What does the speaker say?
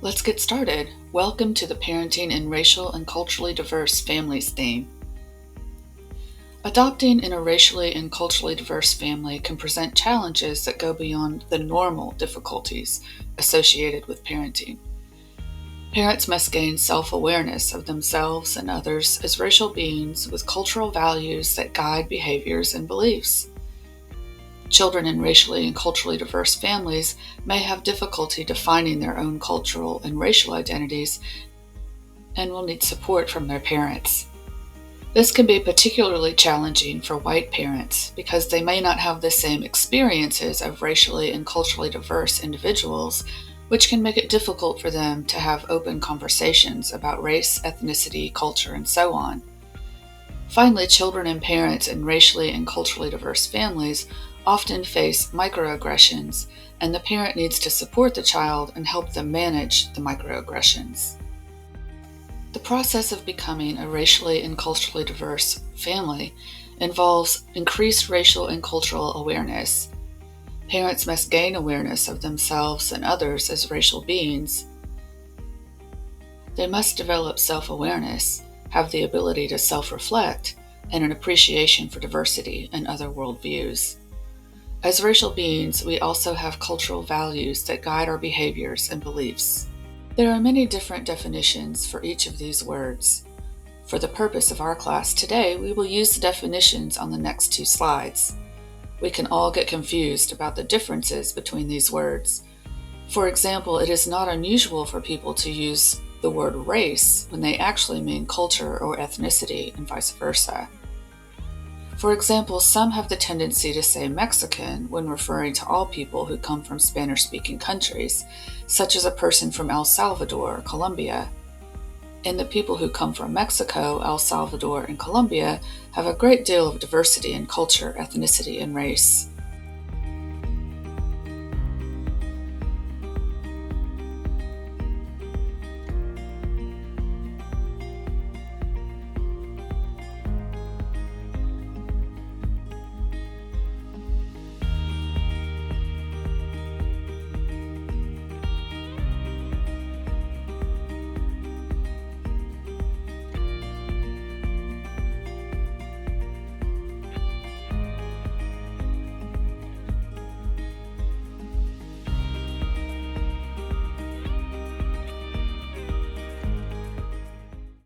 Let's get started. Welcome to the Parenting in Racial and Culturally Diverse Families theme. Adopting in a racially and culturally diverse family can present challenges that go beyond the normal difficulties associated with parenting. Parents must gain self-awareness of themselves and others as racial beings with cultural values that guide behaviors and beliefs. Children in racially and culturally diverse families may have difficulty defining their own cultural and racial identities and will need support from their parents. This can be particularly challenging for white parents because they may not have the same experiences of racially and culturally diverse individuals, which can make it difficult for them to have open conversations about race, ethnicity, culture, and so on. Finally, children and parents in racially and culturally diverse families often face microaggressions, and the parent needs to support the child and help them manage the microaggressions. The process of becoming a racially and culturally diverse family involves increased racial and cultural awareness. Parents must gain awareness of themselves and others as racial beings. They must develop self-awareness, have the ability to self-reflect, and an appreciation for diversity and other worldviews. As racial beings, we also have cultural values that guide our behaviors and beliefs. There are many different definitions for each of these words. For the purpose of our class today, we will use the definitions on the next two slides. We can all get confused about the differences between these words. For example, it is not unusual for people to use the word race when they actually mean culture or ethnicity, and vice versa. For example, some have the tendency to say Mexican when referring to all people who come from Spanish-speaking countries, such as a person from El Salvador or Colombia. And the people who come from Mexico, El Salvador, and Colombia have a great deal of diversity in culture, ethnicity, and race.